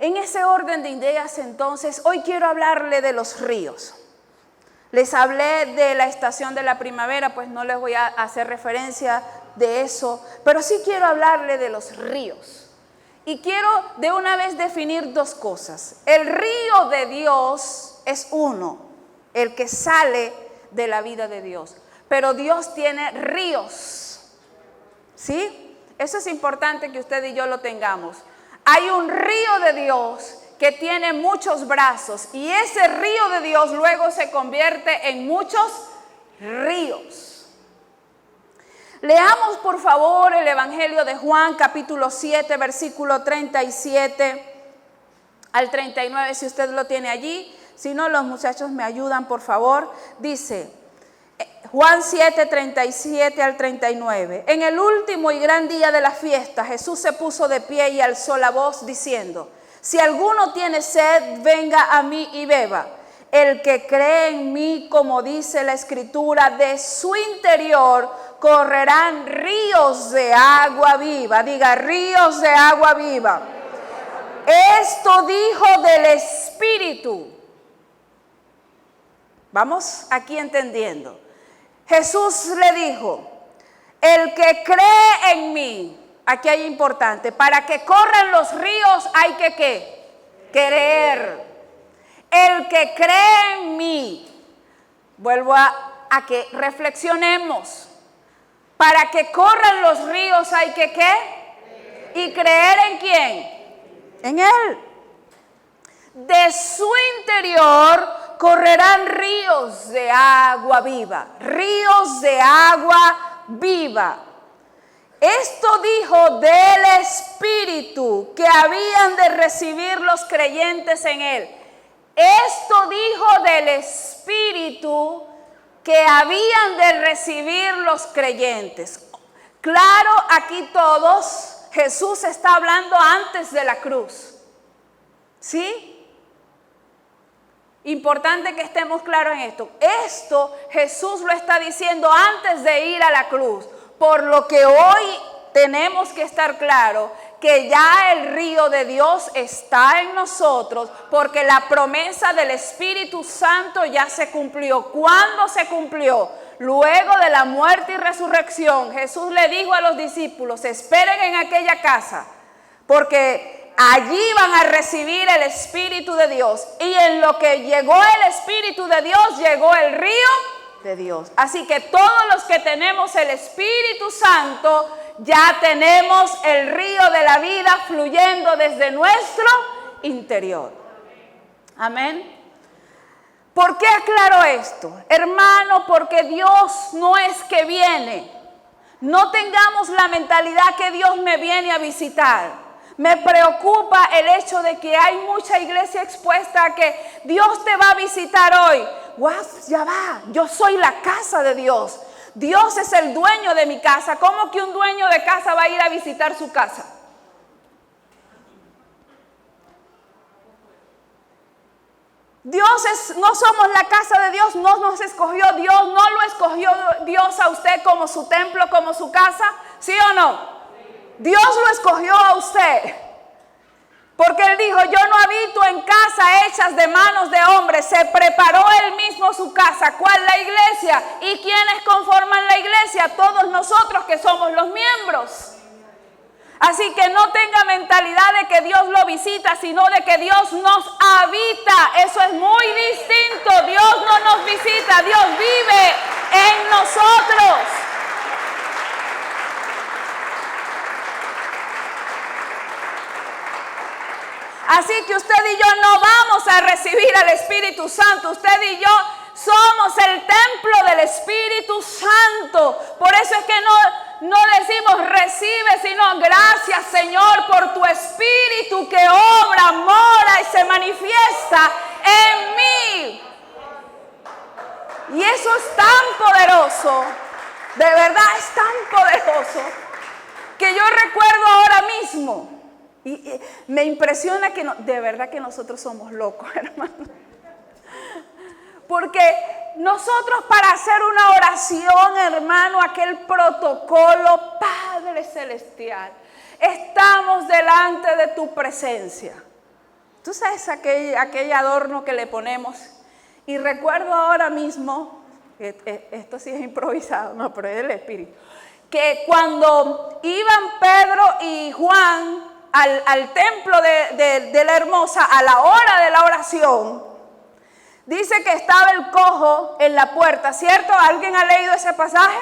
En ese orden de ideas, entonces, hoy quiero hablarle de los ríos. Les hablé de la estación de la primavera, pues no les voy a hacer referencia de eso, pero sí quiero hablarle de los ríos. Y quiero de una vez definir dos cosas. El río de Dios es uno, el que sale de la vida de Dios. Pero Dios tiene ríos, ¿sí? Eso es importante que usted y yo lo tengamos. Hay un río de Dios que tiene muchos brazos y ese río de Dios luego se convierte en muchos ríos. Leamos por favor el Evangelio de Juan capítulo 7 versículo 37 al 39 si usted lo tiene allí. Si no, los muchachos me ayudan por favor. Dice Juan 7, 37 al 39. En el último y gran día de la fiesta, Jesús se puso de pie y alzó la voz diciendo: si alguno tiene sed, venga a mí y beba. El que cree en mí, como dice la Escritura, de su interior correrán ríos de agua viva. Diga, ríos de agua viva. Esto dijo del Espíritu. Vamos aquí entendiendo. Jesús le dijo, el que cree en mí, aquí hay importante, para que corran los ríos hay que ¿qué? Creer. El que cree en mí, vuelvo a que reflexionemos, para que corran los ríos hay que ¿qué? Y creer ¿en quién? En Él. De su interior correrán ríos de agua viva, ríos de agua viva. Esto dijo del Espíritu que habían de recibir los creyentes en Él. Esto dijo del Espíritu que habían de recibir los creyentes. Claro, aquí todos, Jesús está hablando antes de la cruz. ¿Sí? Importante que estemos claros en esto. Esto Jesús lo está diciendo antes de ir a la cruz. Por lo que hoy tenemos que estar claros que ya el río de Dios está en nosotros, porque la promesa del Espíritu Santo ya se cumplió. ¿Cuándo se cumplió? Luego de la muerte y resurrección. Jesús le dijo a los discípulos, esperen en aquella casa, porque allí van a recibir el Espíritu de Dios. Y en lo que llegó el Espíritu de Dios, llegó el río de Dios. Así que todos los que tenemos el Espíritu Santo, ya tenemos el río de la vida fluyendo desde nuestro interior. Amén. ¿Por qué aclaro esto? Hermano, porque Dios no es que viene. No tengamos la mentalidad que Dios me viene a visitar. Me preocupa el hecho de que hay mucha iglesia expuesta a que Dios te va a visitar hoy. ¡Guau! Ya va, yo soy la casa de Dios. Dios es el dueño de mi casa. ¿Cómo que un dueño de casa va a ir a visitar su casa? No somos la casa de Dios, no nos escogió Dios, no lo escogió Dios a usted como su templo, como su casa, ¿sí o no? Dios lo escogió a usted, porque Él dijo, yo no habito en casa hechas de manos de hombres. Se preparó Él mismo su casa. ¿Cuál? La iglesia. ¿Y quiénes conforman la iglesia? Todos nosotros que somos los miembros. Así que no tenga mentalidad de que Dios lo visita, sino de que Dios nos habita. Eso es muy distinto. Dios no nos visita, Dios vive en nosotros. Así que usted y yo no vamos a recibir al Espíritu Santo. Usted y yo somos el templo del Espíritu Santo. Por eso es que no decimos recibe, sino gracias, Señor, por tu Espíritu que obra, mora y se manifiesta en mí. Y eso es tan poderoso, de verdad es tan poderoso, que yo recuerdo ahora mismo. Y me impresiona que de verdad que nosotros somos locos, hermano. Porque nosotros para hacer una oración, hermano, aquel protocolo, Padre Celestial, estamos delante de tu presencia. Tú sabes aquel adorno que le ponemos. Y recuerdo ahora mismo, esto sí es improvisado, no, pero es del Espíritu, que cuando iban Pedro y Juan al templo de la Hermosa a la hora de la oración, dice que estaba el cojo en la puerta, ¿cierto? ¿Alguien ha leído ese pasaje?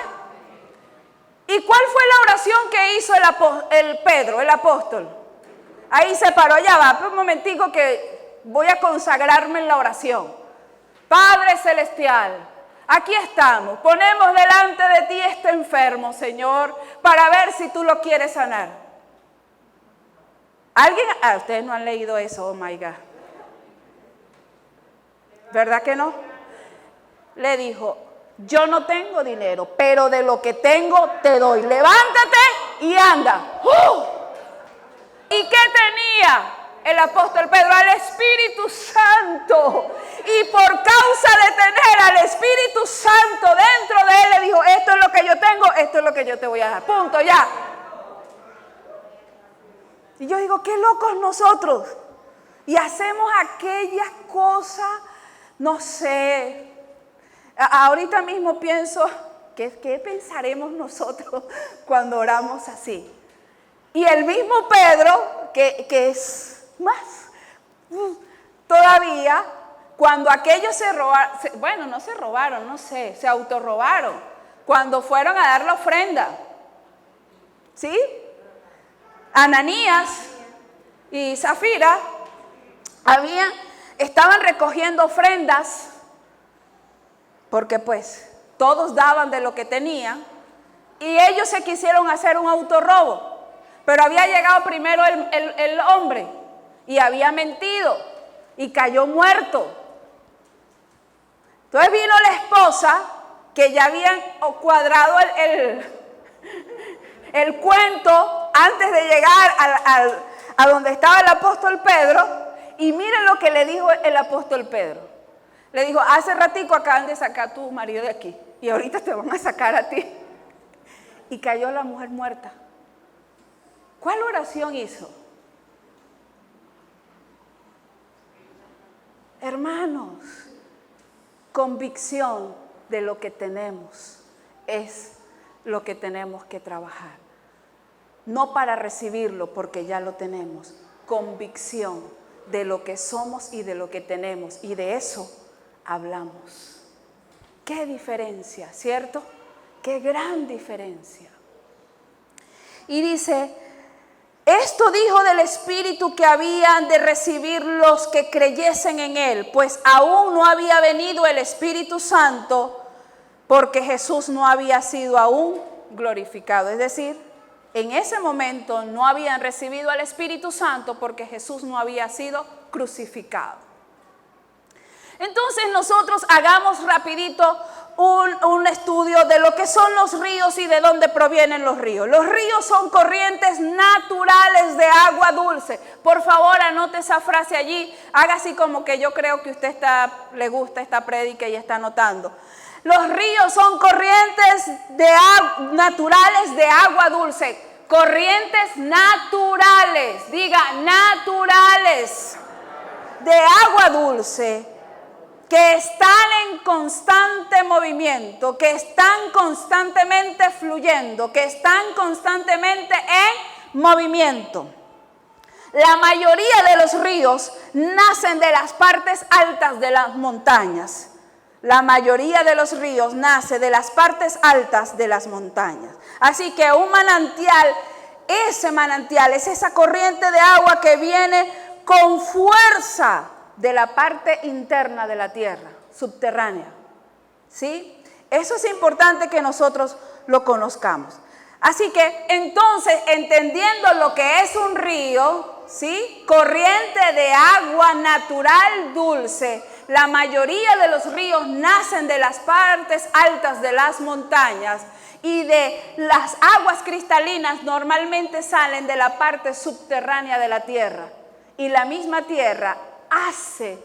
¿Y cuál fue la oración que hizo el Pedro, el apóstol? Ahí se paró, ya va, un momentico que voy a consagrarme en la oración. Padre Celestial, aquí estamos, ponemos delante de ti este enfermo, Señor, para ver si tú lo quieres sanar. ¿Alguien? Ustedes no han leído eso, oh my God. ¿Verdad que no? Le dijo, yo no tengo dinero, pero de lo que tengo te doy. Levántate y anda. ¿Y qué tenía el apóstol Pedro? Al Espíritu Santo. Y por causa de tener al Espíritu Santo dentro de él, le dijo, esto es lo que yo tengo, esto es lo que yo te voy a dar. Punto, ya. Y yo digo, qué locos nosotros. Y hacemos aquellas cosas, no sé. Ahorita mismo pienso, ¿qué pensaremos nosotros cuando oramos así? Y el mismo Pedro, que es más todavía, cuando aquellos se robaron, bueno, no se robaron, no sé, se autorrobaron, cuando fueron a dar la ofrenda, ¿sí? Ananías y Zafira estaban recogiendo ofrendas, porque pues todos daban de lo que tenían, y ellos se quisieron hacer un autorrobo. Pero había llegado primero el hombre y había mentido y cayó muerto. Entonces vino la esposa, que ya habían cuadrado el cuento antes de llegar a donde estaba el apóstol Pedro, y miren lo que le dijo el apóstol Pedro. Le dijo, hace ratico acaban de sacar a tu marido de aquí y ahorita te van a sacar a ti. Y cayó la mujer muerta. ¿Cuál oración hizo? Hermanos, convicción de lo que tenemos es lo que tenemos que trabajar. No para recibirlo porque ya lo tenemos. Convicción de lo que somos y de lo que tenemos. Y de eso hablamos. Qué diferencia, ¿cierto? Qué gran diferencia. Y dice, esto dijo del Espíritu que habían de recibir los que creyesen en Él, pues aún no había venido el Espíritu Santo, porque Jesús no había sido aún glorificado. Es decir, en ese momento no habían recibido al Espíritu Santo porque Jesús no había sido crucificado. Entonces nosotros hagamos rapidito un estudio de lo que son los ríos y de dónde provienen los ríos. Los ríos son corrientes naturales de agua dulce. Por favor, anote esa frase allí. Haga así como que yo creo que usted le gusta esta prédica y está anotando. Los ríos son corrientes naturales de agua dulce. Corrientes naturales. Diga, naturales. De agua dulce. Que están en constante movimiento, que están constantemente fluyendo, que están constantemente en movimiento. La mayoría de los ríos nacen de las partes altas de las montañas. La mayoría de los ríos nace de las partes altas de las montañas. Así que un manantial, ese manantial es esa corriente de agua que viene con fuerza de la parte interna de la tierra, subterránea. ¿Sí? Eso es importante que nosotros lo conozcamos. Así que entonces, entendiendo lo que es un río, ¿sí? Corriente de agua natural dulce, la mayoría de los ríos nacen de las partes altas de las montañas y de las aguas cristalinas normalmente salen de la parte subterránea de la tierra. Y la misma tierra hace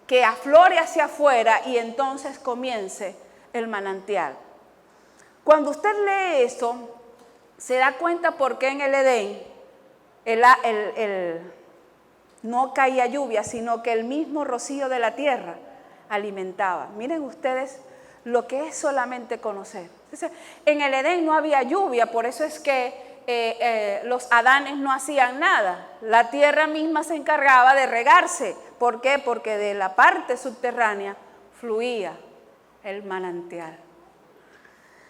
que aflore hacia afuera y entonces comience el manantial. Cuando usted lee esto, se da cuenta por qué en el Edén no caía lluvia, sino que el mismo rocío de la tierra alimentaba. Miren ustedes lo que es solamente conocer. Entonces, en el Edén no había lluvia, por eso es que los Adanes no hacían nada. La tierra misma se encargaba de regarse. ¿Por qué? Porque de la parte subterránea fluía el manantial.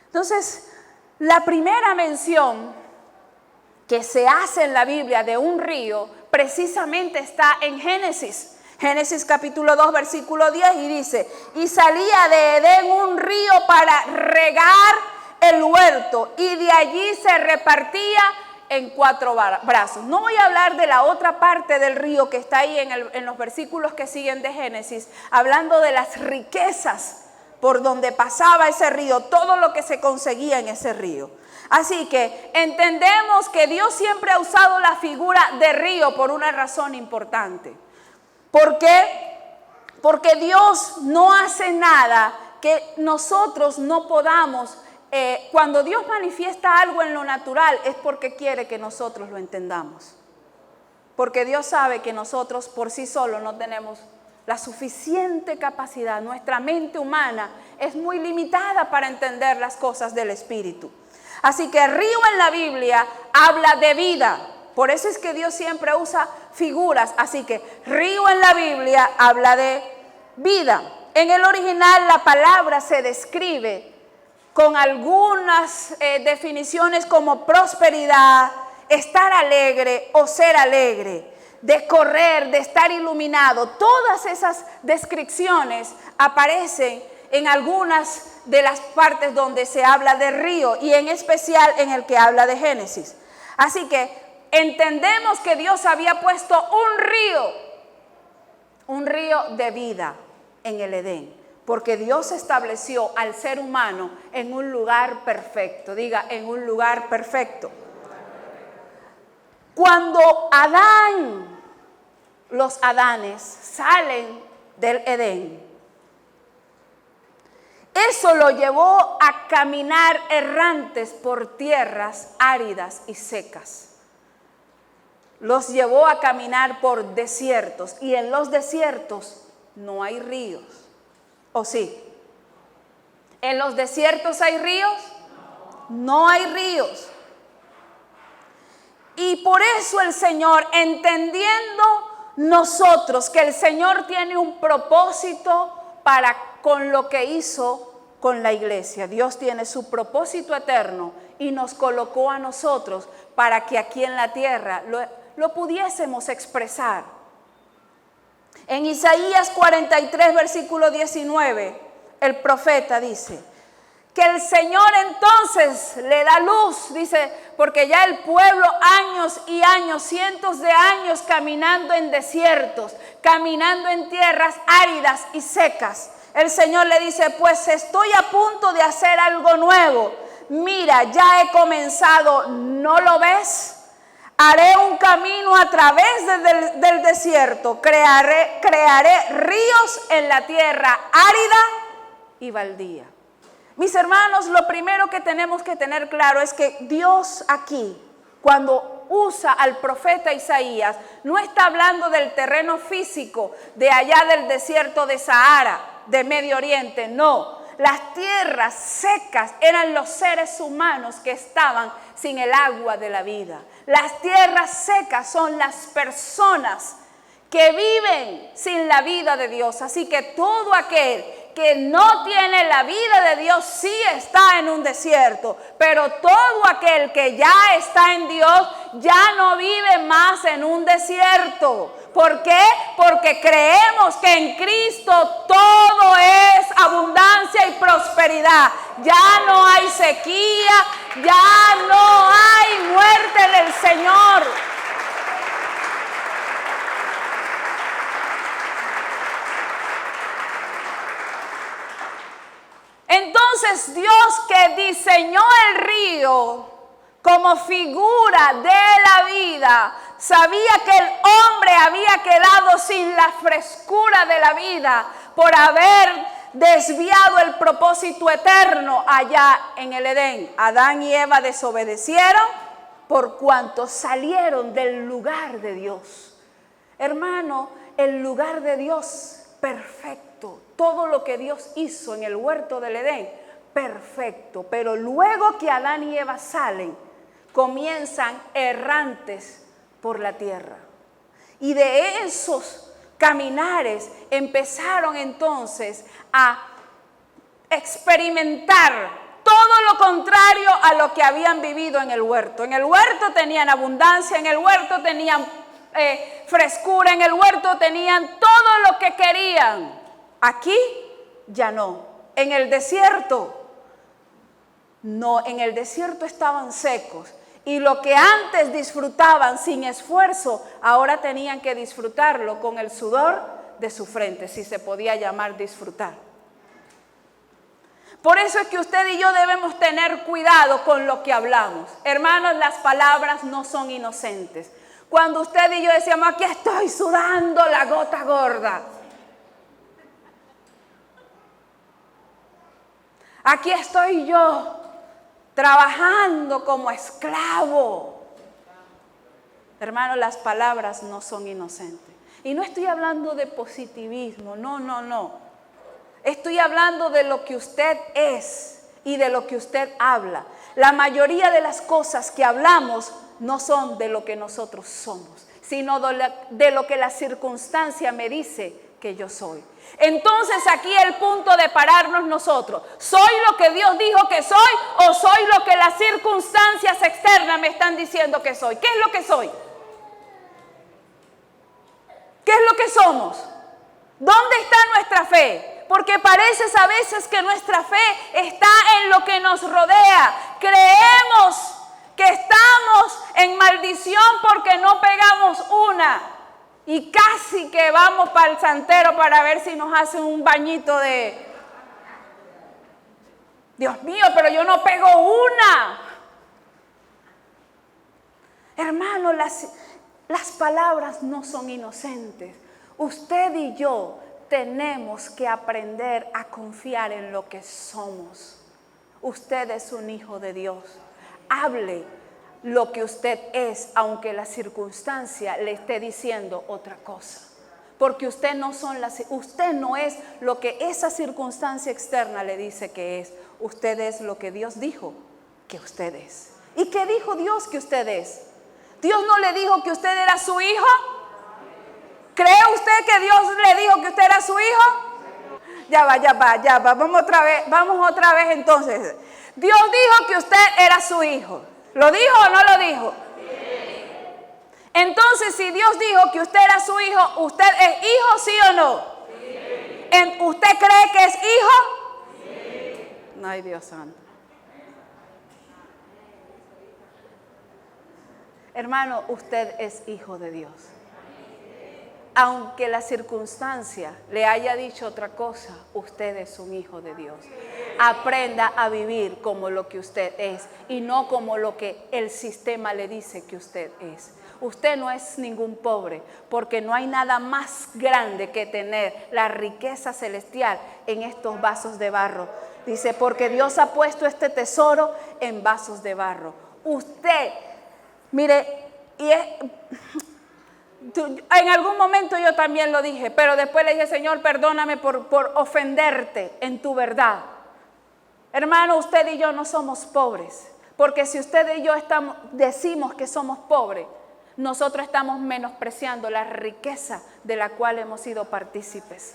Entonces, la primera mención que se hace en la Biblia de un río precisamente está en Génesis. Génesis capítulo 2, versículo 10, y dice: y salía de Edén un río para regar el huerto, y de allí se repartía en 4 brazos. No voy a hablar de la otra parte del río que está ahí en los versículos que siguen de Génesis, hablando de las riquezas por donde pasaba ese río, todo lo que se conseguía en ese río. Así que entendemos que Dios siempre ha usado la figura de río por una razón importante. ¿Por qué? Porque Dios no hace nada que nosotros no podamos. Cuando Dios manifiesta algo en lo natural es porque quiere que nosotros lo entendamos. Porque Dios sabe que nosotros por sí solos no tenemos la suficiente capacidad. Nuestra mente humana es muy limitada para entender las cosas del Espíritu. Así que río en la Biblia habla de vida. Por eso es que Dios siempre usa figuras. Así que río en la Biblia habla de vida. En el original la palabra se describe con algunas definiciones como prosperidad, estar alegre o ser alegre, de correr, de estar iluminado. Todas esas descripciones aparecen en algunas de las partes donde se habla de río y en especial en el que habla de Génesis. Así que entendemos que Dios había puesto un río de vida en el Edén, porque Dios estableció al ser humano en un lugar perfecto. Diga, en un lugar perfecto. Cuando los Adanes salen del Edén, eso lo llevó a caminar errantes por tierras áridas y secas. Los llevó a caminar por desiertos, y en los desiertos no hay ríos. ¿O sí? ¿En los desiertos hay ríos? No hay ríos. Y por eso el Señor, entendiendo nosotros que el Señor tiene un propósito con lo que hizo con la iglesia. Dios tiene su propósito eterno y nos colocó a nosotros para que aquí en la tierra lo pudiésemos expresar. En Isaías 43, versículo 19, el profeta dice que el Señor entonces le da luz, dice, porque ya el pueblo años y años, cientos de años caminando en desiertos, caminando en tierras áridas y secas. El Señor le dice, pues estoy a punto de hacer algo nuevo. Mira, ya he comenzado, ¿no lo ves? Haré un camino a través del desierto, crearé ríos en la tierra árida y baldía. Mis hermanos, lo primero que tenemos que tener claro es que Dios aquí, cuando usa al profeta Isaías, no está hablando del terreno físico de allá del desierto de Sahara, de Medio Oriente, no. Las tierras secas eran los seres humanos que estaban sin el agua de la vida. Las tierras secas son las personas que viven sin la vida de Dios. Así que todo aquel que no tiene la vida de Dios sí está en un desierto, pero todo aquel que ya está en Dios ya no vive más en un desierto. ¿Por qué? Porque creemos que en Cristo todo es abundancia y prosperidad. Ya no hay sequía, ya no hay muerte en el Señor. Entonces Dios, que diseñó el río como figura de la vida, sabía que el hombre había quedado sin la frescura de la vida por haber desviado el propósito eterno allá en el Edén. Adán y Eva desobedecieron por cuanto salieron del lugar de Dios. Hermano, el lugar de Dios, perfecto. Todo lo que Dios hizo en el huerto del Edén, perfecto. Pero luego que Adán y Eva salen, comienzan errantes por la tierra. Y de esos caminares empezaron entonces a experimentar todo lo contrario a lo que habían vivido en el huerto. En el huerto tenían abundancia, en el huerto tenían frescura, en el huerto tenían todo lo que querían. Aquí ya no. En el desierto, no, en el desierto estaban secos. Y lo que antes disfrutaban sin esfuerzo, ahora tenían que disfrutarlo con el sudor de su frente, si se podía llamar disfrutar. Por eso es que usted y yo debemos tener cuidado con lo que hablamos. Hermanos, las palabras no son inocentes. Cuando usted y yo decíamos, aquí estoy sudando la gota gorda. Aquí estoy yo trabajando como esclavo. Hermano, las palabras no son inocentes. Y no estoy hablando de positivismo, no. Estoy hablando de lo que usted es y de lo que usted habla. La mayoría de las cosas que hablamos no son de lo que nosotros somos, sino de lo que la circunstancia me dice que yo soy. Entonces aquí el punto de pararnos nosotros. ¿Soy lo que Dios dijo que soy o soy lo que las circunstancias externas me están diciendo que soy? ¿Qué es lo que soy? ¿Qué es lo que somos? ¿Dónde está nuestra fe? Porque parece a veces que nuestra fe está en lo que nos rodea. Creemos que estamos en maldición porque no pegamos una. Y casi que vamos para el santero para ver si nos hacen un bañito de... Dios mío, pero yo no pego una. Hermano, las palabras no son inocentes. Usted y yo tenemos que aprender a confiar en lo que somos. Usted es un hijo de Dios. Hable lo que usted es, aunque la circunstancia le esté diciendo otra cosa. Porque usted no es lo que esa circunstancia externa le dice que es. Usted es lo que Dios dijo que usted es. ¿Y qué dijo Dios que usted es? ¿Dios no le dijo que usted era su hijo? ¿Cree usted que Dios le dijo que usted era su hijo? Ya va. Vamos otra vez entonces. Dios dijo que usted era su hijo. ¿Lo dijo o no lo dijo? Sí. Entonces, si Dios dijo que usted era su hijo, ¿usted es hijo, sí o no? Sí. ¿Usted cree que es hijo? Sí. Ay, Dios santo. Hermano, usted es hijo de Dios. Aunque la circunstancia le haya dicho otra cosa, usted es un hijo de Dios. Aprenda a vivir como lo que usted es y no como lo que el sistema le dice que usted es. Usted no es ningún pobre, porque no hay nada más grande que tener la riqueza celestial en estos vasos de barro. Dice, porque Dios ha puesto este tesoro en vasos de barro. Usted, mire, en algún momento yo también lo dije, pero después le dije, Señor, perdóname por ofenderte en tu verdad. Hermano, usted y yo no somos pobres, porque si usted y yo decimos que somos pobres, nosotros estamos menospreciando la riqueza de la cual hemos sido partícipes.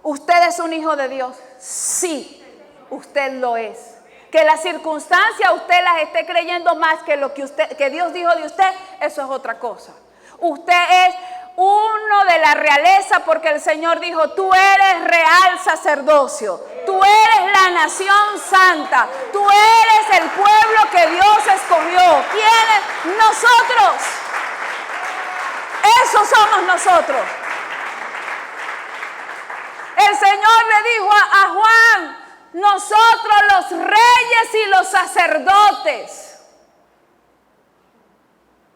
¿Usted es un hijo de Dios? Sí, usted lo es. Que las circunstancias usted las esté creyendo más que lo que Dios dijo de usted, eso es otra cosa. Usted es uno de la realeza porque el Señor dijo, tú eres real sacerdocio, tú eres la nación santa, tú eres el pueblo que Dios escogió. ¿Quiénes? Nosotros. Eso somos nosotros. El Señor le dijo a Juan, nosotros los reyes y los sacerdotes.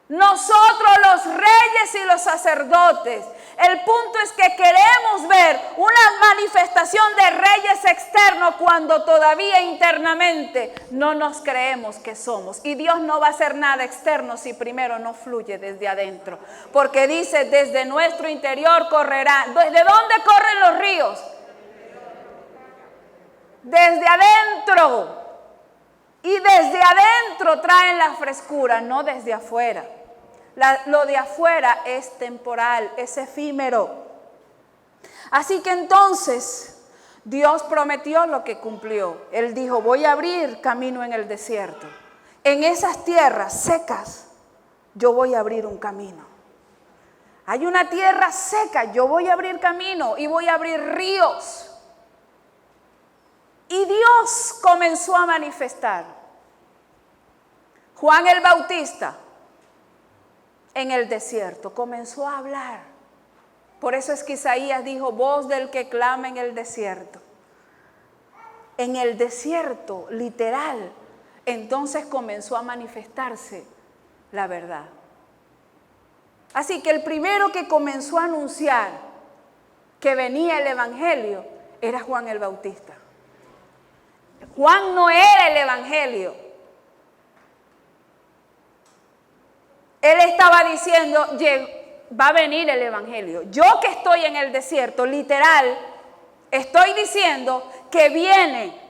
Nosotros los reyes y los sacerdotes. El punto es que queremos ver una manifestación de reyes externos cuando todavía internamente no nos creemos que somos. Y Dios no va a hacer nada externo si primero no fluye desde adentro. Porque dice, desde nuestro interior correrá. ¿De dónde corren los ríos? Desde adentro. Y desde adentro traen la frescura, no desde afuera. Lo de afuera es temporal, es efímero. Así que entonces Dios prometió lo que cumplió. Él dijo, voy a abrir camino en el desierto. En esas tierras secas yo voy a abrir un camino. Hay una tierra seca, yo voy a abrir camino y voy a abrir ríos. Y Dios comenzó a manifestar. Juan el Bautista en el desierto comenzó a hablar. Por eso es que Isaías dijo, voz del que clama en el desierto. En el desierto, literal, entonces comenzó a manifestarse la verdad. Así que el primero que comenzó a anunciar que venía el evangelio era Juan el Bautista. Juan no era el evangelio. Él estaba diciendo, va a venir el evangelio. Yo que estoy en el desierto, literal, estoy diciendo que viene.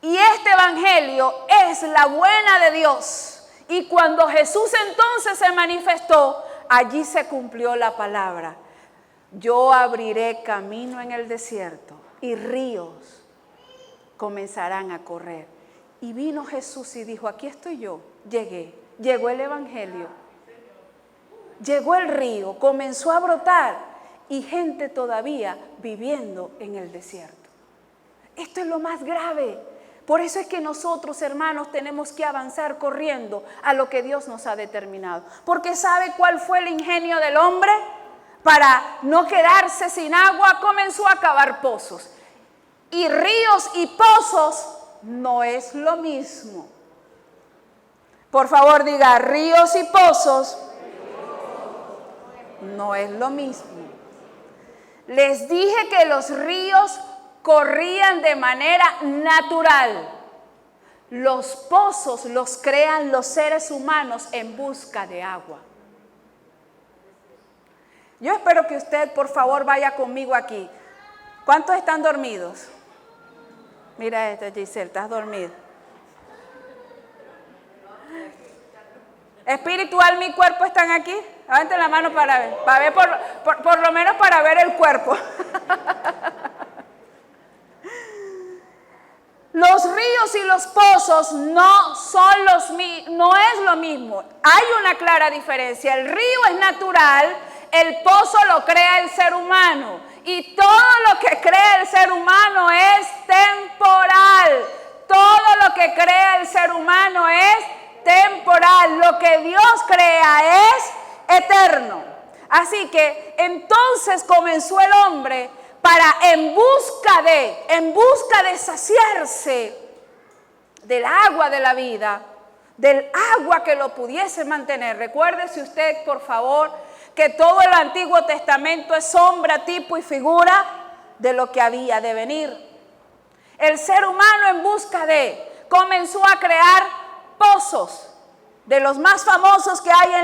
Y este evangelio es la buena de Dios. Y cuando Jesús entonces se manifestó, allí se cumplió la palabra. Yo abriré camino en el desierto y ríos comenzarán a correr. Y vino Jesús y dijo, aquí estoy yo, llegué. Llegó el evangelio, llegó el río, comenzó a brotar y gente todavía viviendo en el desierto. Esto es lo más grave. Por eso es que nosotros, hermanos, tenemos que avanzar corriendo a lo que Dios nos ha determinado. Porque ¿sabe cuál fue el ingenio del hombre? Para no quedarse sin agua, comenzó a cavar pozos. Y ríos y pozos no es lo mismo. Por favor, diga, ríos y pozos no es lo mismo. Les dije que los ríos corrían de manera natural. Los pozos los crean los seres humanos en busca de agua. Yo espero que usted, por favor, vaya conmigo aquí. ¿Cuántos están dormidos? Mira esta, Giselle, estás dormida. Espiritual, mi cuerpo están aquí. Levanten la mano para ver por lo menos para ver el cuerpo. Los ríos y los pozos no es lo mismo. Hay una clara diferencia. El río es natural, el pozo lo crea el ser humano. Y todo lo que crea el ser humano es temporal. Todo lo que crea el ser humano es temporal. Lo que Dios crea es eterno. Así que entonces comenzó el hombre en busca de saciarse del agua de la vida, del agua que lo pudiese mantener. Recuérdese usted, por favor, que todo el Antiguo Testamento es sombra, tipo y figura de lo que había de venir. El ser humano comenzó a crear pozos, de los más famosos que hay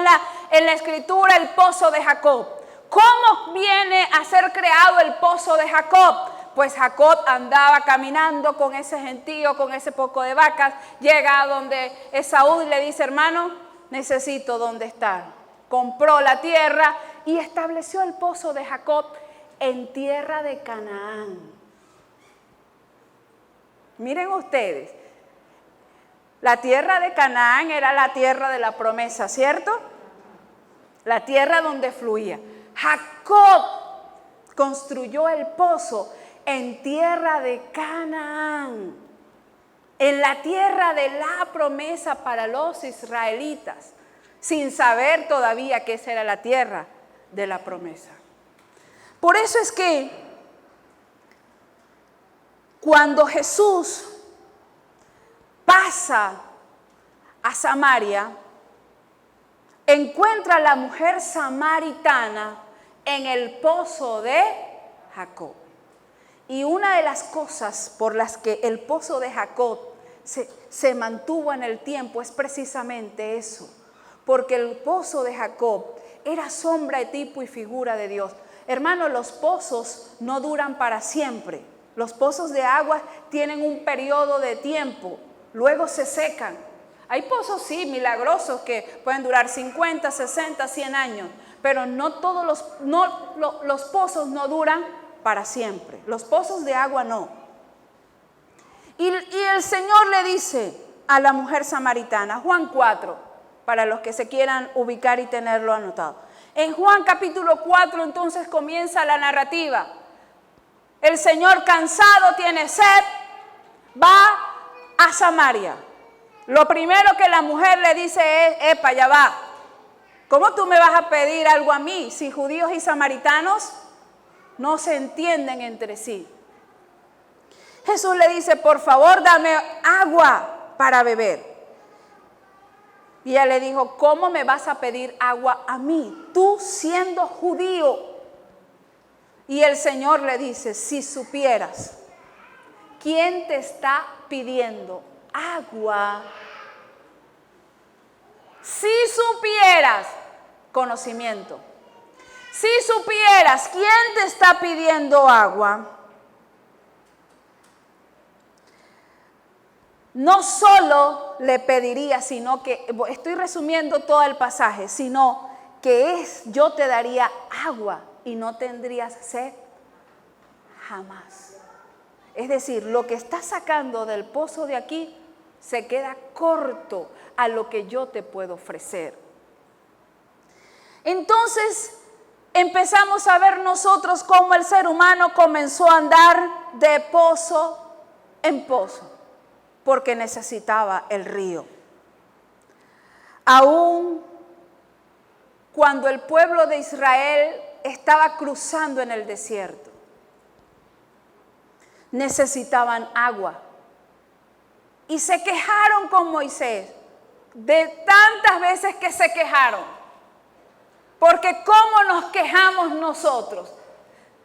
en la escritura, el pozo de Jacob. ¿Cómo viene a ser creado el pozo de Jacob? Pues Jacob andaba caminando con ese gentío, con ese poco de vacas, llega a donde Esaú y le dice, hermano, necesito dónde estar. Compró la tierra y estableció el pozo de Jacob en tierra de Canaán. Miren ustedes, la tierra de Canaán era la tierra de la promesa, ¿cierto? La tierra donde fluía. Jacob construyó el pozo en tierra de Canaán, en la tierra de la promesa para los israelitas, sin saber todavía que esa era la tierra de la promesa. Por eso es que cuando Jesús pasa a Samaria, encuentra a la mujer samaritana en el pozo de Jacob. Y una de las cosas por las que el pozo de Jacob se mantuvo en el tiempo es precisamente eso. Porque el pozo de Jacob era sombra, tipo y figura de Dios. Hermanos, los pozos no duran para siempre. Los pozos de agua tienen un periodo de tiempo, luego se secan. Hay pozos, sí, milagrosos que pueden durar 50, 60, 100 años, pero no todos los pozos no duran para siempre. Los pozos de agua no. Y el Señor le dice a la mujer samaritana, Juan 4, para los que se quieran ubicar y tenerlo anotado. En Juan capítulo 4 entonces comienza la narrativa. El Señor cansado, tiene sed, va a Samaria. Lo primero que la mujer le dice es, epa, ya va. ¿Cómo tú me vas a pedir algo a mí si judíos y samaritanos no se entienden entre sí? Jesús le dice, por favor, dame agua para beber. Y ella le dijo, ¿cómo me vas a pedir agua a mí, tú siendo judío? Y el Señor le dice, si supieras quién te está pidiendo agua, si supieras, conocimiento, si supieras quién te está pidiendo agua, no solo le pediría, sino que, estoy resumiendo todo el pasaje, sino que yo te daría agua y no tendrías sed jamás. Es decir, lo que estás sacando del pozo de aquí se queda corto a lo que yo te puedo ofrecer. Entonces empezamos a ver nosotros cómo el ser humano comenzó a andar de pozo en pozo, porque necesitaba el río. Aún cuando el pueblo de Israel estaba cruzando en el desierto, necesitaban agua. Y se quejaron con Moisés, de tantas veces que se quejaron. Porque ¿cómo nos quejamos nosotros?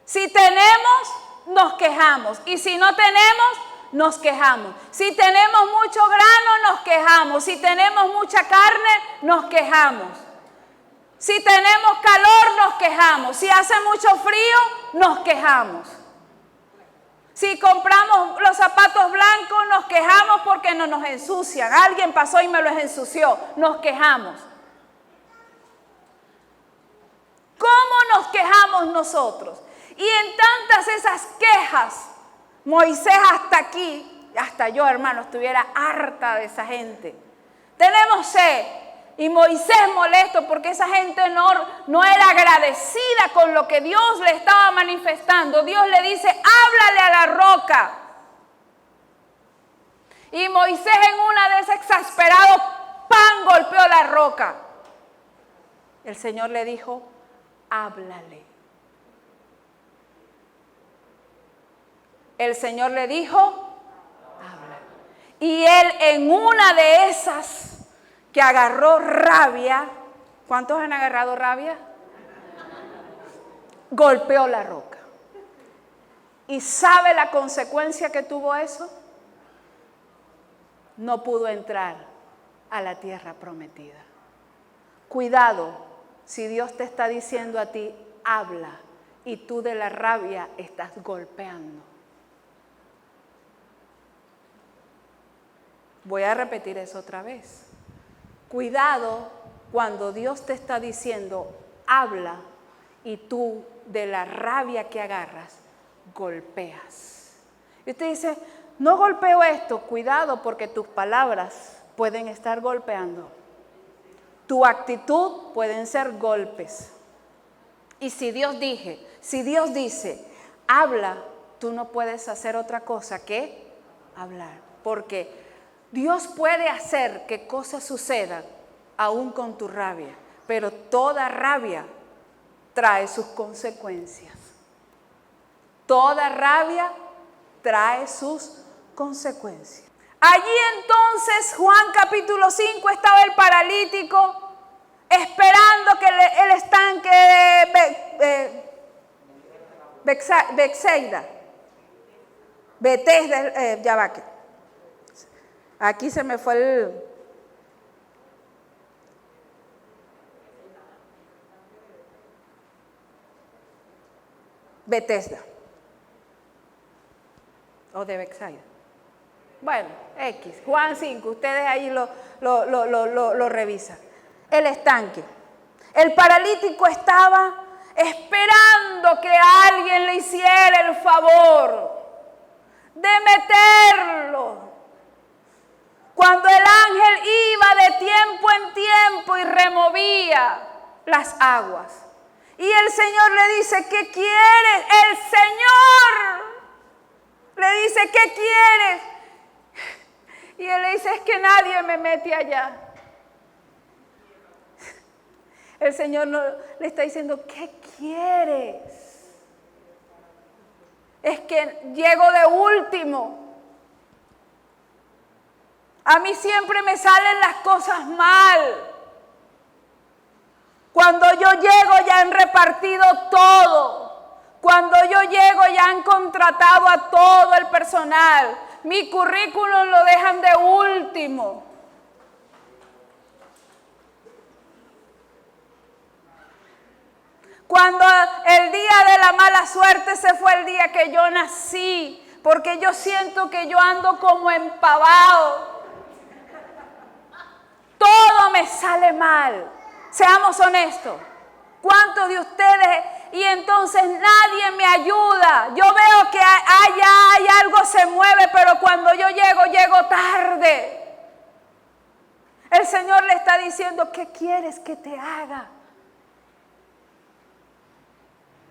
Si tenemos, nos quejamos. Y si no tenemos, nos quejamos. Si tenemos mucho grano, nos quejamos. Si tenemos mucha carne, nos quejamos. Si tenemos calor, nos quejamos. Si hace mucho frío, nos quejamos. Si compramos los zapatos blancos, nos quejamos porque no nos ensucian. Alguien pasó y me los ensució. Nos quejamos. ¿Cómo nos quejamos nosotros? Y en tantas esas quejas, Moisés hasta aquí, hasta yo, hermano, estuviera harta de esa gente. Tenemos sed. Y Moisés molesto porque esa gente no era agradecida con lo que Dios le estaba manifestando. Dios le dice, háblale a la roca. Y Moisés en una de esas exasperados, ¡pam!, golpeó la roca. El Señor le dijo, háblale. El Señor le dijo, háblale. Y él en una de esas que agarró rabia, ¿cuántos han agarrado rabia? Golpeó la roca. ¿Y sabe la consecuencia que tuvo eso? No pudo entrar a la tierra prometida. Cuidado, si Dios te está diciendo a ti, habla, y tú de la rabia estás golpeando. Voy a repetir eso otra vez. Cuidado cuando Dios te está diciendo, habla, y tú de la rabia que agarras, golpeas. Y usted dice, no golpeo esto. Cuidado porque tus palabras pueden estar golpeando. Tu actitud pueden ser golpes. Y si Dios dice, habla, tú no puedes hacer otra cosa que hablar. Porque Dios puede hacer que cosas sucedan aún con tu rabia, pero toda rabia trae sus consecuencias. Toda rabia trae sus consecuencias. Allí entonces, Juan capítulo 5, estaba el paralítico esperando que el estanque Betsaida. Betesda, ya va. Aquí se me fue el... Betesda. O de Betsaida. Bueno, X. Juan 5, ustedes ahí lo revisan. El estanque. El paralítico estaba esperando que alguien le hiciera el favor de meterlo. Cuando el ángel iba de tiempo en tiempo y removía las aguas. Y el Señor le dice, ¿qué quieres? El Señor le dice, ¿qué quieres? Y él le dice, es que nadie me mete allá. El Señor le está diciendo, ¿qué quieres? Es que llego de último. A mí siempre me salen las cosas mal. Cuando yo llego ya han repartido todo. Cuando yo llego ya han contratado a todo el personal. Mi currículum lo dejan de último. Cuando el día de la mala suerte, ese fue el día que yo nací, porque yo siento que yo ando como empavado. Todo me sale mal. Seamos honestos. ¿Cuántos de ustedes? Y entonces nadie me ayuda. Yo veo que allá hay algo se mueve, pero cuando yo llego tarde. El Señor le está diciendo, ¿qué quieres que te haga?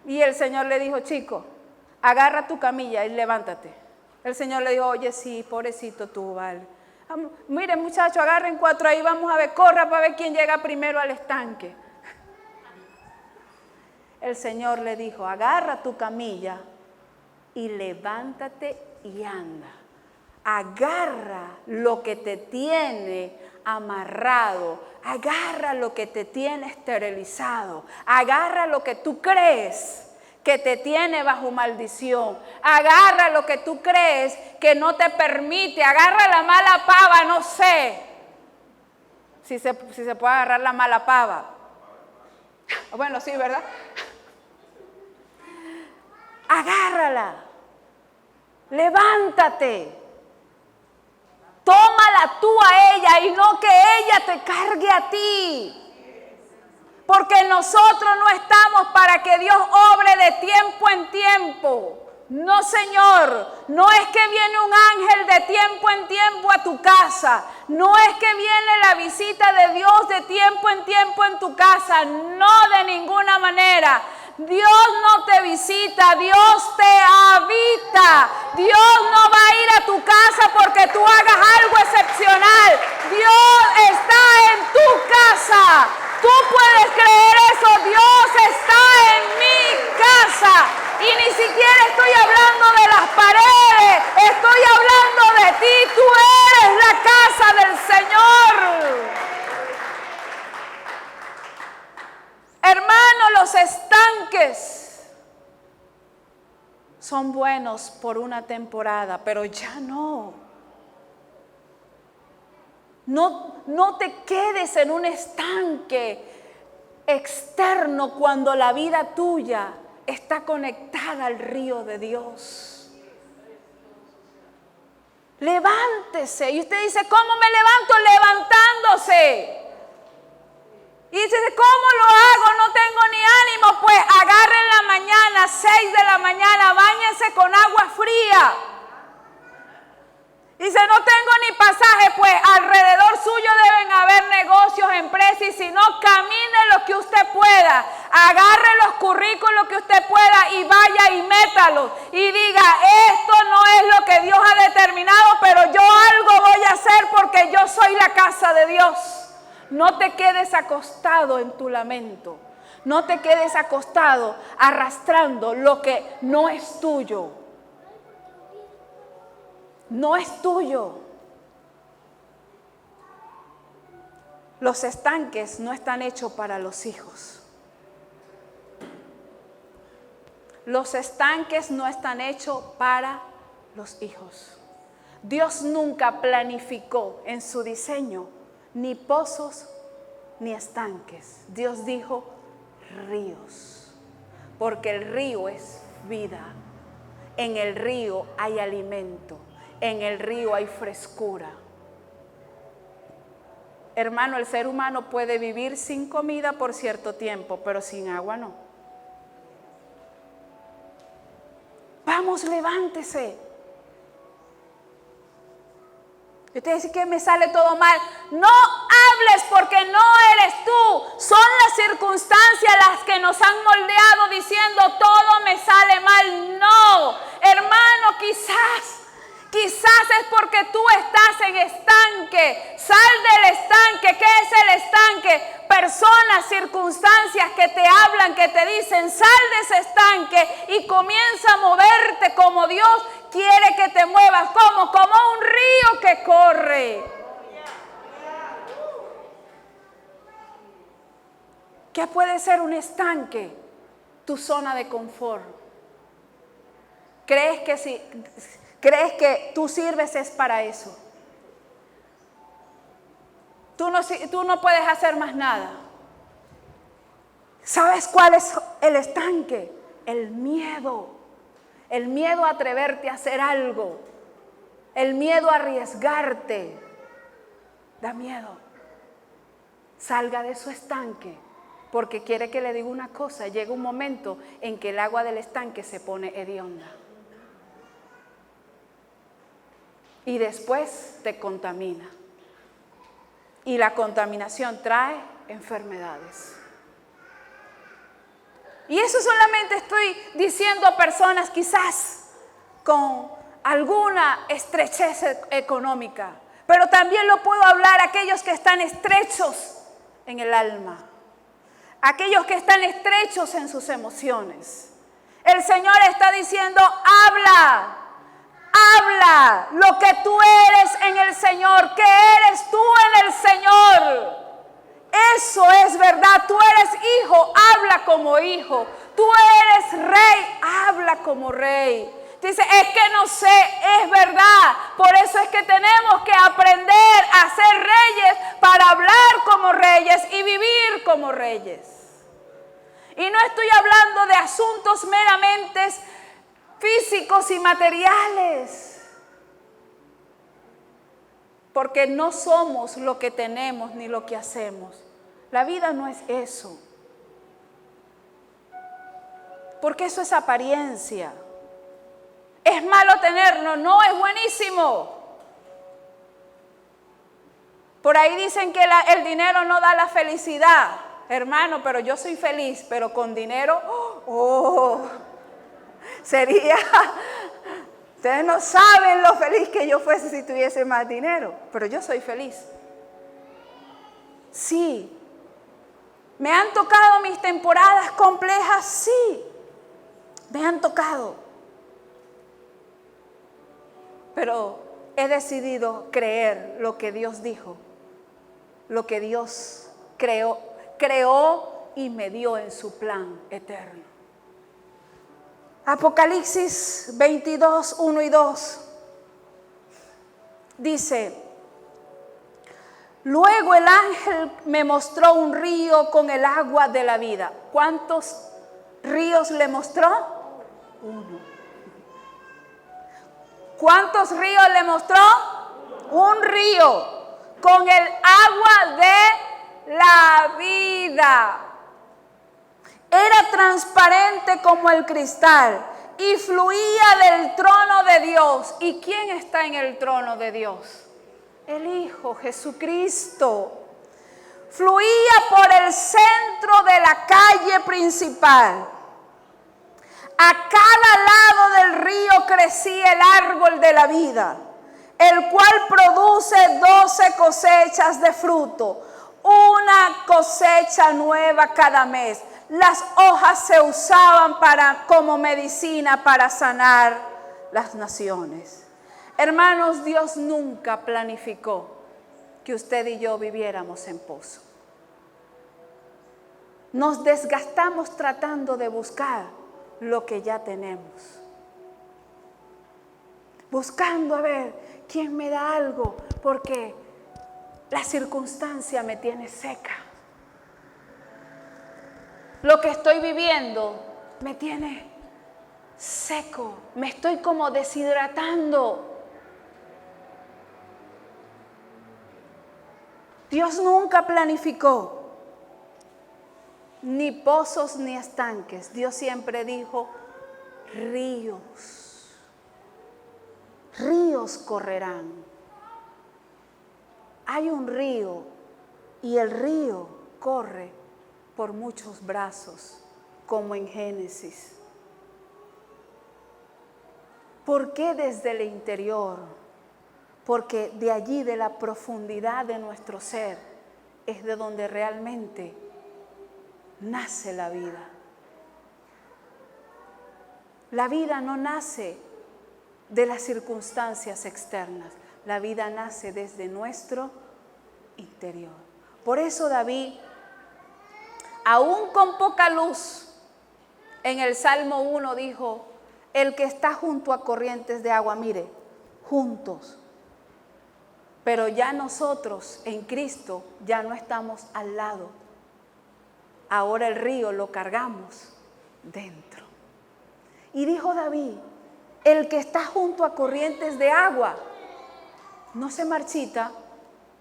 Y el Señor le dijo, chico, agarra tu camilla y levántate. El Señor le dijo, oye, sí, pobrecito tú, vale. Miren, muchachos, agarren 4 ahí, vamos a ver, corra para ver quién llega primero al estanque. El Señor le dijo, agarra tu camilla y levántate y anda. Agarra lo que te tiene amarrado, agarra lo que te tiene esterilizado, agarra lo que tú crees que te tiene bajo maldición, agarra lo que tú crees que no te permite, agarra la mala pava, no sé si se puede agarrar la mala pava. Bueno, sí, ¿verdad? Agárrala, levántate. Tómala tú a ella y no que ella te cargue a ti. Porque nosotros no estamos para que Dios obre de tiempo en tiempo. No, Señor. No es que viene un ángel de tiempo en tiempo a tu casa. No es que viene la visita de Dios de tiempo en tiempo en tu casa. No, de ninguna manera. Dios no te visita, Dios te habita. Dios no va a ir a tu casa porque tú hagas algo excepcional. Dios está en tu casa. Tú puedes creer eso, Dios está en mi casa. Y ni siquiera estoy hablando de las paredes, estoy hablando de ti. Tú eres la casa del Señor. Hermanos, los estanques son buenos por una temporada, pero ya no. No te quedes en un estanque externo cuando la vida tuya está conectada al río de Dios. Levántese. Y usted dice, ¿cómo me levanto? Levantándose. Y dice, ¿cómo lo hago? No tengo ni ánimo. Pues agarre en la mañana, 6 de la mañana, báñense con agua fría. Dice, no tengo ni pasaje, pues alrededor suyo deben haber negocios, empresas, y si no, camine lo que usted pueda, agarre los currículos que usted pueda y vaya y métalos y diga, esto no es lo que Dios ha determinado, pero yo algo voy a hacer porque yo soy la casa de Dios. No te quedes acostado en tu lamento, no te quedes acostado arrastrando lo que no es tuyo. No es tuyo. Los estanques no están hechos para los hijos. Los estanques no están hechos para los hijos. Dios nunca planificó en su diseño ni pozos ni estanques. Dios dijo ríos, porque el río es vida. En el río hay alimento, en el río hay frescura. Hermano, el ser humano puede vivir sin comida por cierto tiempo, pero sin agua no. Vamos, levántese. Y usted dice que me sale todo mal. No hables porque no eres tú. Son las circunstancias las que nos han moldeado diciendo todo me sale mal. No, hermano, quizás es porque tú estás en estanque. Sal del estanque. ¿Qué es el estanque? Personas, circunstancias que te hablan, que te dicen sal de ese estanque y comienza a moverte como Dios quiere que te muevas. Como un río que corre. ¿Qué puede ser un estanque? Tu zona de confort. ¿Crees que tú sirves es para eso? Tú no puedes hacer más nada. ¿Sabes cuál es el estanque? El miedo. El miedo a atreverte a hacer algo. El miedo a arriesgarte. Da miedo. Salga de su estanque. Porque quiere que le diga una cosa. Llega un momento en que el agua del estanque se pone hedionda. Y después te contamina. Y la contaminación trae enfermedades. Y eso solamente estoy diciendo a personas quizás con alguna estrechez económica. Pero también lo puedo hablar a aquellos que están estrechos en el alma. Aquellos que están estrechos en sus emociones. El Señor está diciendo, habla. Habla lo que tú eres en el Señor, que eres tú en el Señor. Eso es verdad, tú eres hijo, habla como hijo. Tú eres rey, habla como rey. Dice, es que no sé, es verdad. Por eso es que tenemos que aprender a ser reyes para hablar como reyes y vivir como reyes. Y no estoy hablando de asuntos meramente físicos y materiales, porque no somos lo que tenemos ni lo que hacemos. La vida no es eso, porque eso es apariencia. ¿Es malo tenerlo? No, es buenísimo. Por ahí dicen que el dinero no da la felicidad. Hermano, pero yo soy feliz, pero con dinero, sería, ustedes no saben lo feliz que yo fuese si tuviese más dinero, pero yo soy feliz. Sí. ¿Me han tocado mis temporadas complejas? Sí. Me han tocado. Pero he decidido creer lo que Dios dijo, lo que Dios creó y me dio en su plan eterno. Apocalipsis 22, 1 y 2 dice, luego el ángel me mostró un río con el agua de la vida. ¿Cuántos ríos le mostró? Uno. ¿Cuántos ríos le mostró? Un río con el agua de la vida. Era transparente como el cristal y fluía del trono de Dios. ¿Y quién está en el trono de Dios? El Hijo Jesucristo. Fluía por el centro de la calle principal. A cada lado del río crecía el árbol de la vida, el cual produce 12 cosechas de fruto, una cosecha nueva cada mes. Las hojas se usaban como medicina para sanar las naciones. Hermanos, Dios nunca planificó que usted y yo viviéramos en pozo. Nos desgastamos tratando de buscar lo que ya tenemos. Buscando a ver quién me da algo, porque la circunstancia me tiene seca. Lo que estoy viviendo me tiene seco, me estoy como deshidratando. Dios nunca planificó ni pozos ni estanques. Dios siempre dijo ríos. Ríos correrán. Hay un río y el río corre por muchos brazos, como en Génesis. ¿Por qué desde el interior? Porque de allí, de la profundidad de nuestro ser, es de donde realmente nace la vida. La vida no nace de las circunstancias externas, la vida nace desde nuestro interior. Por eso David, aún con poca luz, en el Salmo 1 dijo, el que está junto a corrientes de agua, mire, juntos. Pero ya nosotros en Cristo ya no estamos al lado. Ahora el río lo cargamos dentro. Y dijo David, el que está junto a corrientes de agua no se marchita,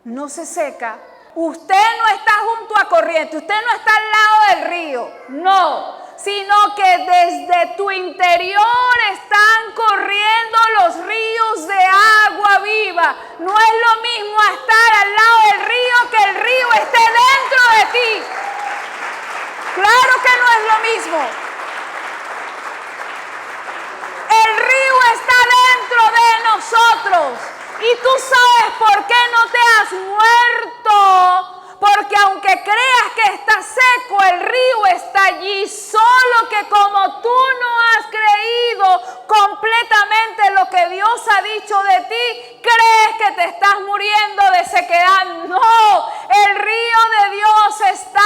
no se seca. Usted no está junto a corriente, usted no está al lado del río, no, sino que desde tu interior están corriendo los ríos de agua viva. No es lo mismo estar al lado del río que el río esté dentro de ti. Claro que no es lo mismo. El río está dentro de nosotros. Y tú sabes por qué no te has muerto. Porque aunque creas que está seco, el río está allí. Solo que como tú no has creído completamente lo que Dios ha dicho de ti, crees que te estás muriendo de sequedad. No, el río de Dios está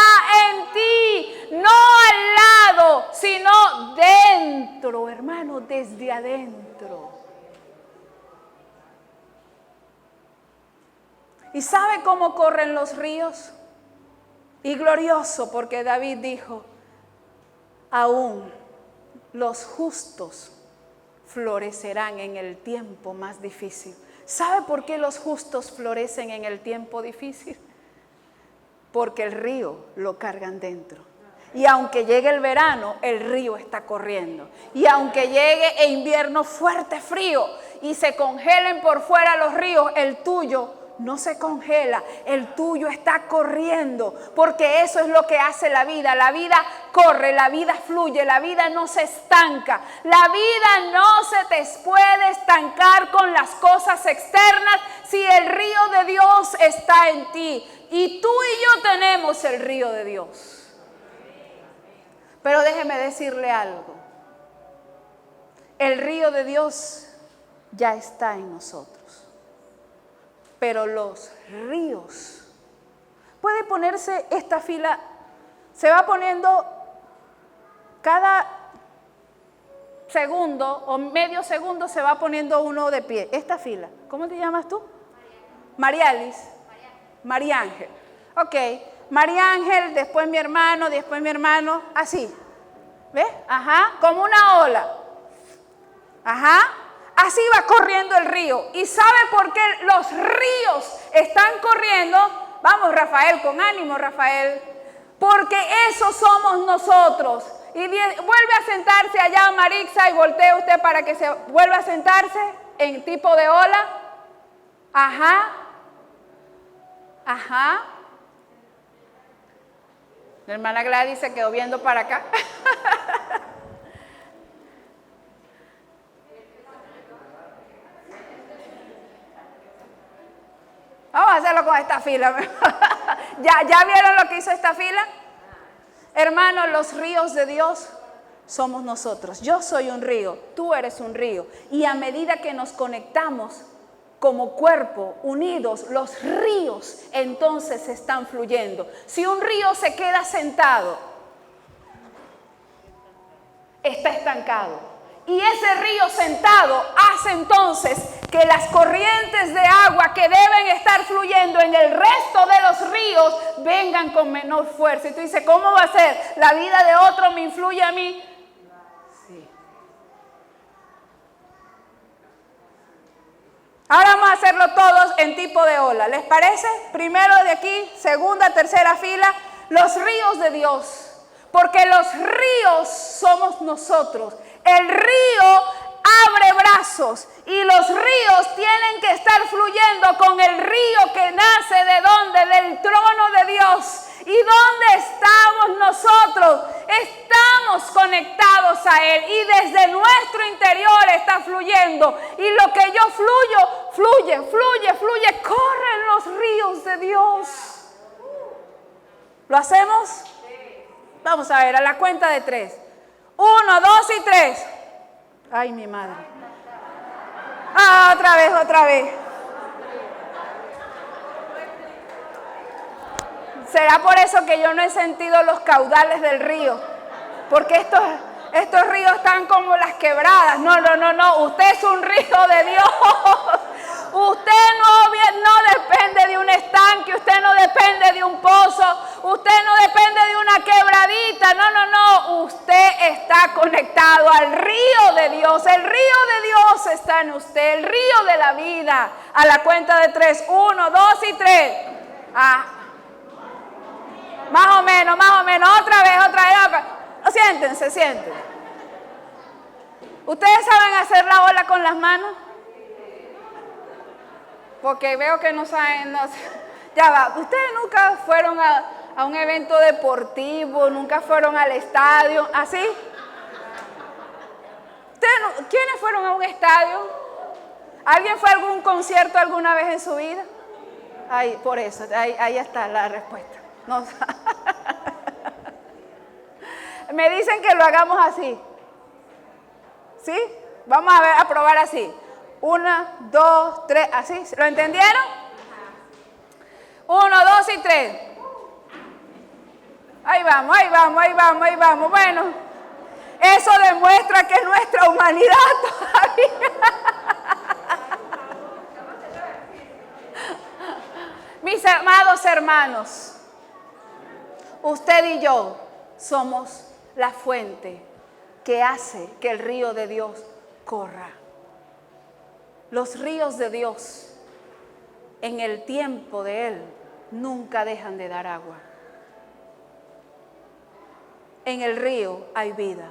en ti. No al lado, sino dentro, hermano, desde adentro. ¿Y sabe cómo corren los ríos? Y glorioso, porque David dijo, aún los justos florecerán en el tiempo más difícil. ¿Sabe por qué los justos florecen en el tiempo difícil? Porque el río lo cargan dentro. Y aunque llegue el verano, el río está corriendo. Y aunque llegue el invierno fuerte, frío, y se congelen por fuera los ríos, el tuyo no se congela, el tuyo está corriendo, porque eso es lo que hace la vida. La vida corre, la vida fluye, la vida no se estanca. La vida no se te puede estancar con las cosas externas si el río de Dios está en ti. Y tú y yo tenemos el río de Dios. Pero déjeme decirle algo. El río de Dios ya está en nosotros. Pero los ríos, puede ponerse esta fila, se va poniendo cada segundo o medio segundo se va poniendo uno de pie. Esta fila, ¿cómo te llamas tú? Marialis. María Ángel. Ok, María Ángel, después mi hermano, así. ¿Ves? Ajá, como una ola. Ajá. Así va corriendo el río. ¿Y sabe por qué los ríos están corriendo? Vamos, Rafael, con ánimo, Rafael. Porque eso somos nosotros. Y vuelve a sentarse allá, Marixa, y voltee usted para que se vuelva a sentarse en tipo de ola. Ajá. Ajá. La hermana Gladys se quedó viendo para acá. Vamos a hacerlo con esta fila. ¿Ya vieron lo que hizo esta fila? Hermanos, los ríos de Dios somos nosotros. Yo soy un río, tú eres un río. Y a medida que nos conectamos como cuerpo, unidos, los ríos entonces están fluyendo. Si un río se queda sentado, está estancado. Y ese río sentado hace entonces que las corrientes de agua que deben estar fluyendo en el resto de los ríos vengan con menor fuerza. Y tú dices, ¿cómo va a ser? ¿La vida de otro me influye a mí? Sí. Ahora vamos a hacerlo todos en tipo de ola. ¿Les parece? Primero de aquí, segunda, tercera fila, los ríos de Dios. Porque los ríos somos nosotros. El río abre brazos y los ríos tienen que estar fluyendo con el río que nace de donde, del trono de Dios. ¿Y dónde estamos nosotros? Estamos conectados a Él y desde nuestro interior está fluyendo. Y lo que yo fluye, corren los ríos de Dios. ¿Lo hacemos? Vamos a ver, a la cuenta de 3. 1, 2 y 3. Ay, mi madre. Otra vez. ¿Será por eso que yo no he sentido los caudales del río? Porque estos ríos están como las quebradas. No. Usted es un río de Dios. Usted no depende de un estanque. Usted no depende de un pozo. Usted no depende de una quebradita. No. Usted está conectado al río de Dios. El río de Dios está en usted. El río de la vida. A la cuenta de 3. 1, 2 y 3. Más o menos. Otra vez. Siéntense. ¿Ustedes saben hacer la ola con las manos? Porque veo que no saben. Ya va. ¿Ustedes nunca fueron a un evento deportivo? ¿Nunca fueron al estadio? ¿Así? ¿Quiénes fueron a un estadio? ¿Alguien fue a algún concierto alguna vez en su vida? Ahí, por eso. Ahí está la respuesta. No. Me dicen que lo hagamos así. ¿Sí? Vamos a probar así. 1, 2, 3, así. ¿Lo entendieron? 1, 2 y 3. Ahí vamos. Bueno, eso demuestra que es nuestra humanidad todavía. Mis amados hermanos, usted y yo somos la fuente que hace que el río de Dios corra. Los ríos de Dios, en el tiempo de Él, nunca dejan de dar agua. En el río hay vida.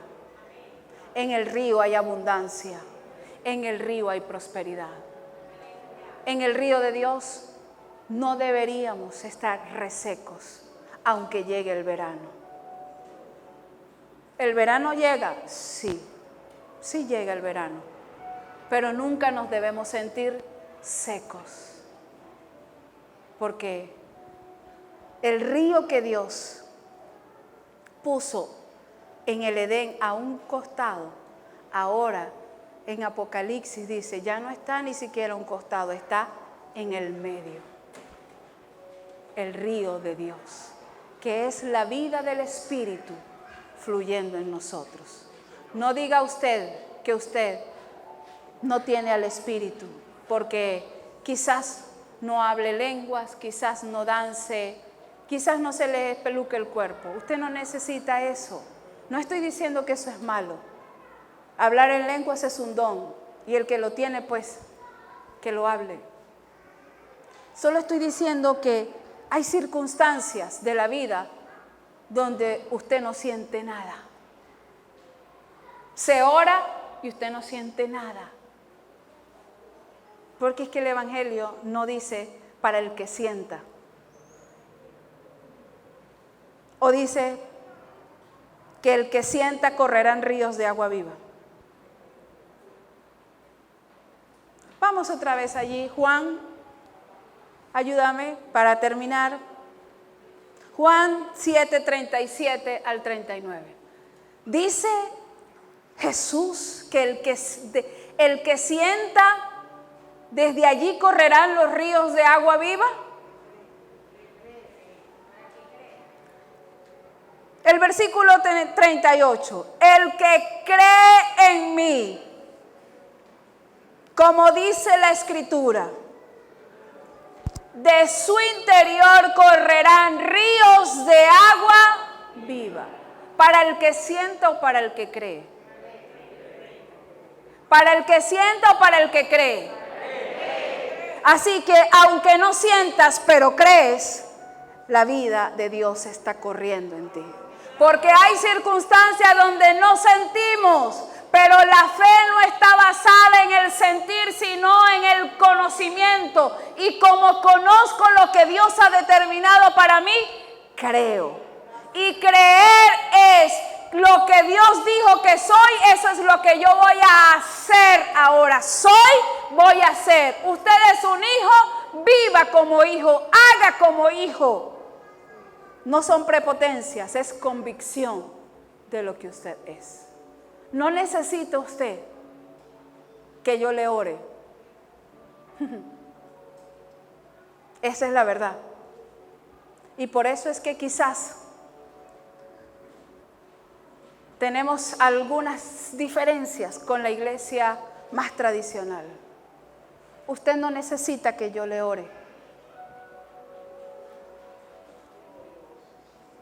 En el río hay abundancia. En el río hay prosperidad. En el río de Dios no deberíamos estar resecos, aunque llegue el verano. ¿El verano llega? Sí llega el verano. Pero nunca nos debemos sentir secos. Porque el río que Dios puso en el Edén a un costado, ahora en Apocalipsis dice, ya no está ni siquiera a un costado, está en el medio. El río de Dios, que es la vida del Espíritu fluyendo en nosotros. No diga usted que usted no tiene al Espíritu, porque quizás no hable lenguas, quizás no dance, quizás no se le espeluque el cuerpo. Usted no necesita eso. No estoy diciendo que eso es malo. Hablar en lenguas es un don, y el que lo tiene, pues, que lo hable. Solo estoy diciendo que hay circunstancias de la vida donde usted no siente nada. Se ora y usted no siente nada. Porque es que el Evangelio no dice para el que sienta. O dice que el que sienta correrán ríos de agua viva. Vamos otra vez allí. Juan, ayúdame para terminar. Juan 7:37 al 39. Dice Jesús que el que sienta, desde allí correrán los ríos de agua viva. El versículo 38. el que cree en mí, como dice la Escritura, de su interior correrán ríos de agua viva. ¿Para el que sienta o para el que cree? ¿Para el que sienta o para el que cree? Así que aunque no sientas, pero crees, la vida de Dios está corriendo en ti. Porque hay circunstancias donde no sentimos, pero la fe no está basada en el sentir, sino en el conocimiento. Y como conozco lo que Dios ha determinado para mí, creo. Y creer es lo que Dios dijo que soy, eso es lo que yo voy a hacer ahora. Soy, voy a hacer. Usted es un hijo, viva como hijo, haga como hijo. No son prepotencias, es convicción de lo que usted es. No necesita usted que yo le ore. Esa es la verdad. Y por eso es que quizás tenemos algunas diferencias con la iglesia más tradicional. Usted no necesita que yo le ore.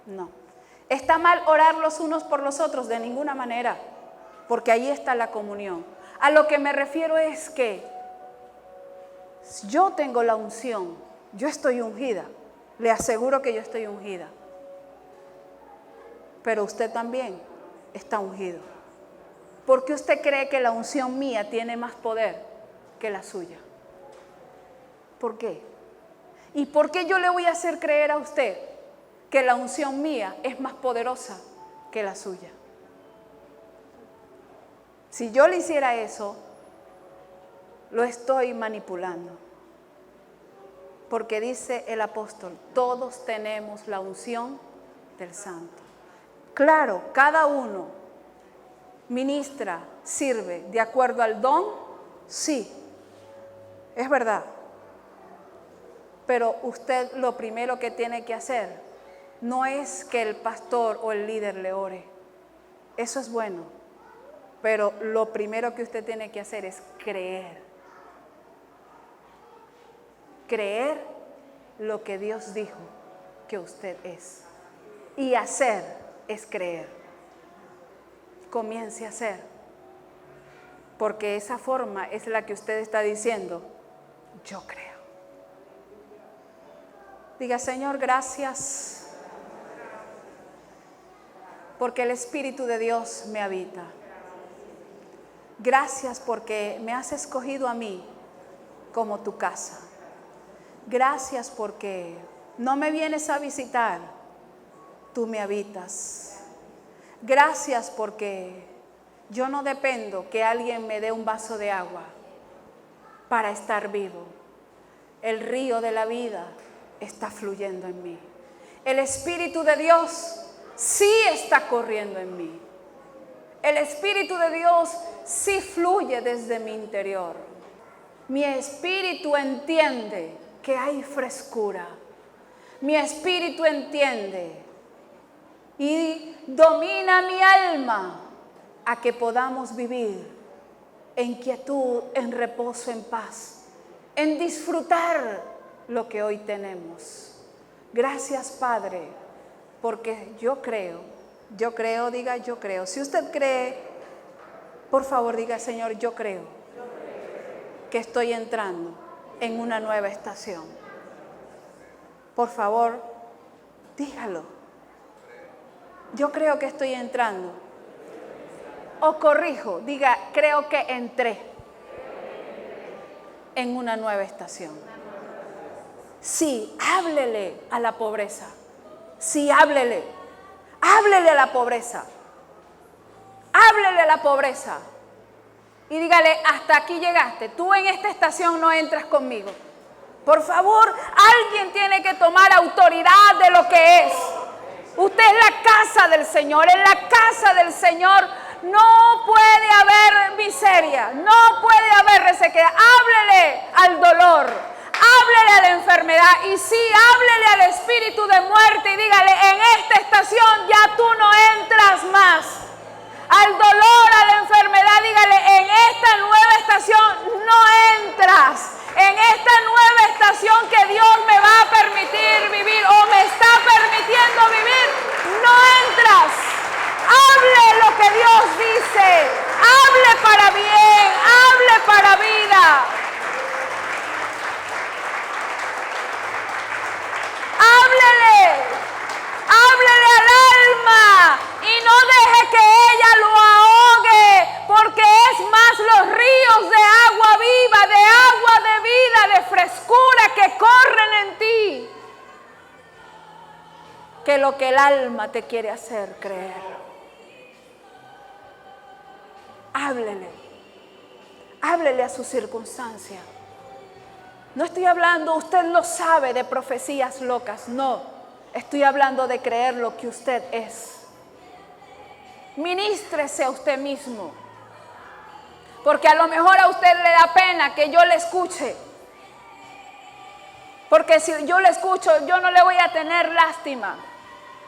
No. ¿Está mal orar los unos por los otros? De ninguna manera, porque ahí está la comunión. A lo que me refiero es que yo tengo la unción, yo estoy ungida, le aseguro que yo estoy ungida, pero usted también está ungido. ¿Por qué usted cree que la unción mía tiene más poder que la suya? ¿Por qué? ¿Y por qué yo le voy a hacer creer a usted que la unción mía es más poderosa que la suya? Si yo le hiciera eso, lo estoy manipulando. Porque dice el apóstol, todos tenemos la unción del Santo. Claro, cada uno ministra, sirve de acuerdo al don, sí, es verdad. Pero usted lo primero que tiene que hacer no es que el pastor o el líder le ore. Eso es bueno. Pero lo primero que usted tiene que hacer es creer. Creer lo que Dios dijo que usted es. Y hacer es creer. Comience a hacer. Porque esa forma es la que usted está diciendo, yo creo. Diga, Señor, gracias. Porque el Espíritu de Dios me habita. Gracias porque me has escogido a mí como tu casa. Gracias porque no me vienes a visitar, tú me habitas. Gracias porque yo no dependo que alguien me dé un vaso de agua para estar vivo. El río de la vida está fluyendo en mí. El Espíritu de Dios sí está corriendo en mí. El Espíritu de Dios sí fluye desde mi interior. Mi espíritu entiende que hay frescura. Mi espíritu entiende y domina mi alma a que podamos vivir en quietud, en reposo, en paz, en disfrutar lo que hoy tenemos. Gracias, Padre, porque yo creo, diga yo creo. Si usted cree, por favor diga, Señor, yo creo que estoy entrando en una nueva estación. Por favor, dígalo. Yo creo que estoy entrando. O corrijo, diga, creo que entré en una nueva estación. Sí, háblele a la pobreza. Sí, háblele. Háblele a la pobreza. Háblele a la pobreza. Y dígale, hasta aquí llegaste. Tú en esta estación no entras conmigo. Por favor, alguien tiene que tomar autoridad de lo que es. Usted es la casa del Señor. En la casa del Señor no puede haber miseria. No puede haber resequedad. Háblele al dolor. Háblele a la enfermedad. Y sí, háblele al espíritu de muerte. Y dígale, en esta estación ya tú no entras más. al dolor, a la enfermedad, dígale, en esta nueva estación no entras. En esta nueva estación que Dios me va a permitir vivir o me está permitiendo vivir, no entras. Hable lo que Dios dice. Hable para bien, hable para vida. Háblele al alma y no deje que ella lo ahogue, porque es más los ríos de agua viva, de agua de vida, de frescura que corren en ti, que lo que el alma te quiere hacer creer. Háblele a su circunstancia. No estoy hablando, usted lo sabe, de profecías locas, no. Estoy hablando de creer lo que usted es. Ministrese a usted mismo. Porque a lo mejor a usted le da pena que yo le escuche. Porque si yo le escucho, yo no le voy a tener lástima.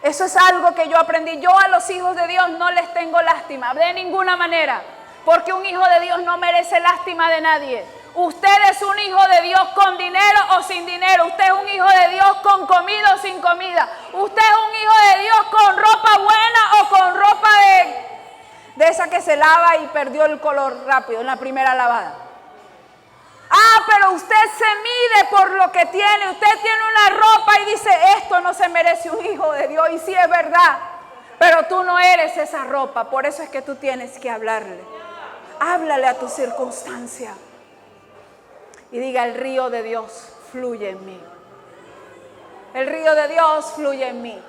Eso es algo que yo aprendí. Yo a los hijos de Dios no les tengo lástima, de ninguna manera. Porque un hijo de Dios no merece lástima de nadie. Usted es un hijo de Dios con dinero o sin dinero. Usted es un hijo de Dios con comida o sin comida. Usted es un hijo de Dios con ropa buena o con ropa de esa que se lava y perdió el color rápido en la primera lavada. Pero usted se mide por lo que tiene. Usted tiene una ropa y dice, esto no se merece un hijo de Dios. Y sí es verdad, pero tú no eres esa ropa. Por eso es que tú tienes que hablarle. Háblale a tu circunstancia. Y diga, el río de Dios fluye en mí. El río de Dios fluye en mí.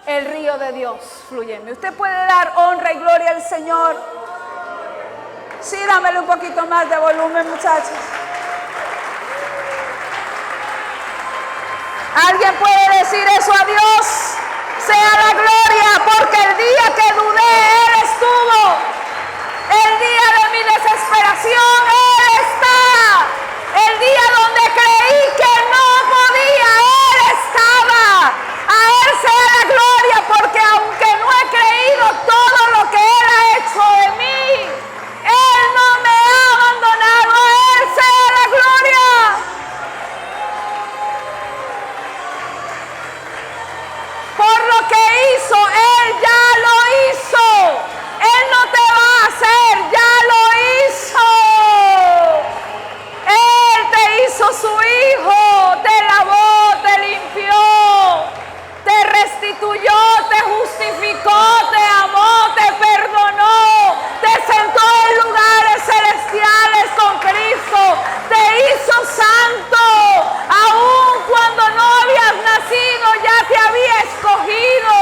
El río de Dios fluye en mí. Usted puede dar honra y gloria al Señor. Sí, dámele un poquito más de volumen, muchachos. ¿Alguien puede decir eso a Dios? Sea la gloria, porque el día que dudé, Él estuvo. El día de mi desesperación, Él está. El día donde creí que no podía, Él estaba. A Él sea la gloria, porque aunque no he creído todo lo que Él ha hecho de mí, Él no me ha abandonado. A Él sea la gloria. Por lo que hizo, Él ya lo hizo. Él no te va a hacer, ya lo hizo. Él te hizo su hijo, te lavó, te limpió, te restituyó, te justificó, te amó, te perdonó, te sentó en lugares celestiales con Cristo, te hizo santo. Aun cuando no habías nacido, ya te había escogido.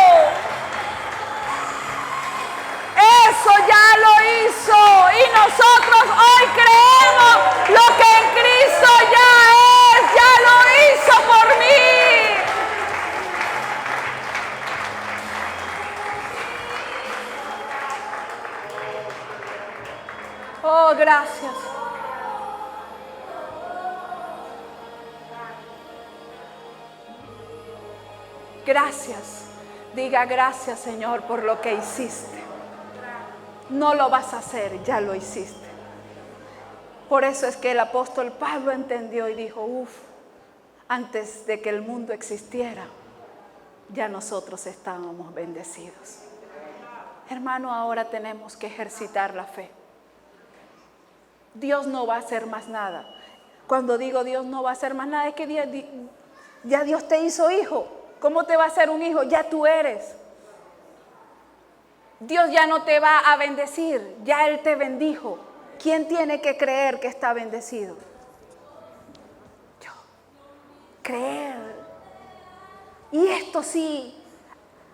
Eso ya lo hizo y nosotros hoy creemos lo que en Cristo ya lo hizo por mí. Oh, gracias. Gracias. Diga gracias, Señor, por lo que hiciste. No lo vas a hacer, ya lo hiciste. Por eso es que el apóstol Pablo entendió y dijo, antes de que el mundo existiera, ya nosotros estábamos bendecidos. Hermano, ahora tenemos que ejercitar la fe. Dios no va a hacer más nada. Cuando digo Dios no va a hacer más nada, es que ya Dios te hizo hijo. ¿Cómo te va a hacer un hijo? Ya tú eres. Dios ya no te va a bendecir, ya Él te bendijo. ¿Quién tiene que creer que está bendecido? Yo. Creer. Y esto sí,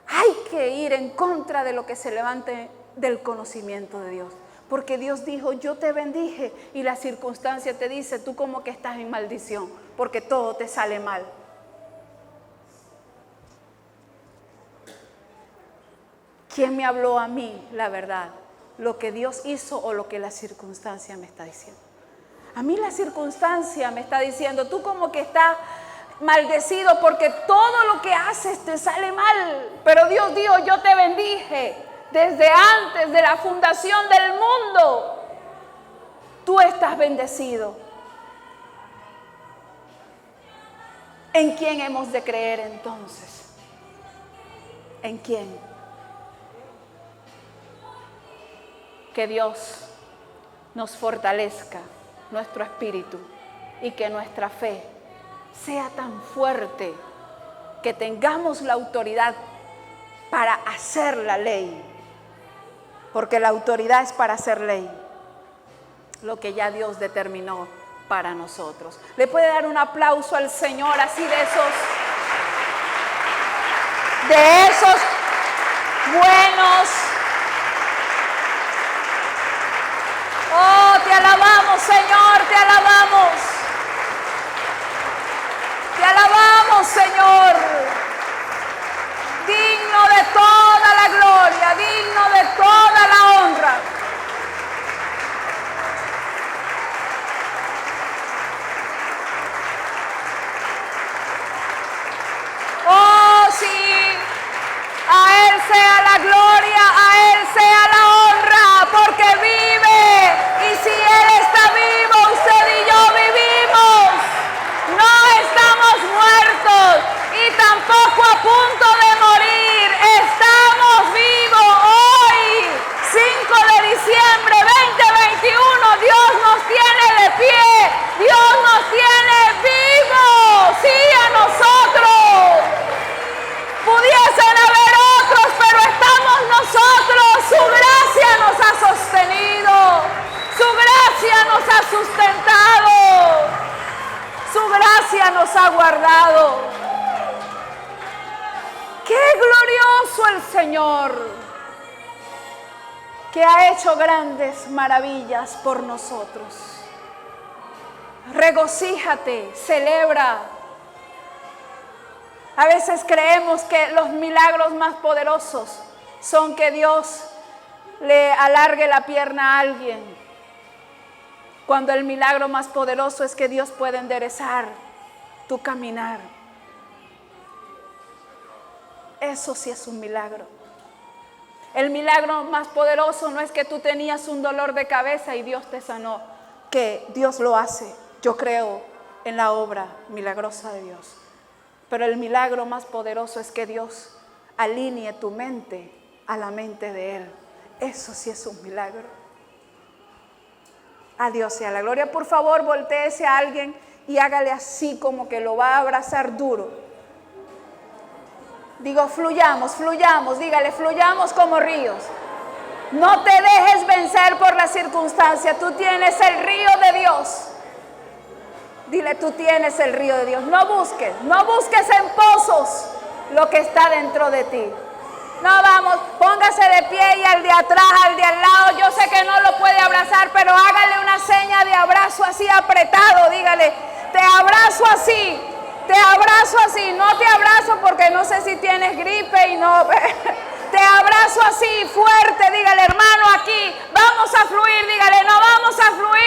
hay que ir en contra de lo que se levante del conocimiento de Dios. Porque Dios dijo, yo te bendije, y la circunstancia te dice, tú como que estás en maldición, porque todo te sale mal. ¿Quién me habló a mí la verdad? ¿Lo que Dios hizo o lo que la circunstancia me está diciendo? A mí la circunstancia me está diciendo, tú como que estás maldecido porque todo lo que haces te sale mal. Pero Dios dijo, yo te bendije, desde antes de la fundación del mundo, tú estás bendecido. ¿En quién hemos de creer entonces? ¿En quién? Que Dios nos fortalezca nuestro espíritu y que nuestra fe sea tan fuerte que tengamos la autoridad para hacer la ley, porque la autoridad es para hacer ley, lo que ya Dios determinó para nosotros. ¿Le puede dar un aplauso al Señor así de esos buenos? Oh, te alabamos, Señor, te alabamos. Te alabamos, Señor. Digno de toda la gloria, digno de toda la honra. Oh, sí. A Él sea la gloria, a Él sea la honra, porque vive. Y si Él está vivo, usted y yo vivimos. No estamos muertos y tampoco a punto de morir. Estamos vivos hoy, 5 de diciembre 2021. Dios nos tiene de pie. Dios nos tiene vivos. Sí, a nosotros. Pudiesen haber otros, pero estamos nosotros. Su gracia nos ha sostenido. Su gracia nos ha sustentado. Su gracia nos ha guardado. ¡Qué glorioso el Señor! Que ha hecho grandes maravillas por nosotros. Regocíjate, celebra. A veces creemos que los milagros más poderosos son que Dios le alargue la pierna a alguien, cuando el milagro más poderoso es que Dios puede enderezar tu caminar. Eso sí es un milagro. El milagro más poderoso no es que tú tenías un dolor de cabeza y Dios te sanó, que Dios lo hace. Yo creo en la obra milagrosa de Dios. Pero el milagro más poderoso es que Dios alinee tu mente a la mente de Él. Eso sí es un milagro. A Dios sea la gloria. Por favor, voltéese a alguien y hágale así como que lo va a abrazar duro. Digo, fluyamos, dígale, fluyamos como ríos. No te dejes vencer por la circunstancia. Tú tienes el río de Dios. Dile, tú tienes el río de Dios. No busques en pozos lo que está dentro de ti. No, vamos, póngase de pie y al de atrás, al de al lado, yo sé que no lo puede abrazar, pero hágale una seña de abrazo así apretado, dígale, te abrazo así, no te abrazo porque no sé si tienes gripe y no, te abrazo así fuerte, dígale, hermano, aquí, vamos a fluir, dígale, no vamos a fluir.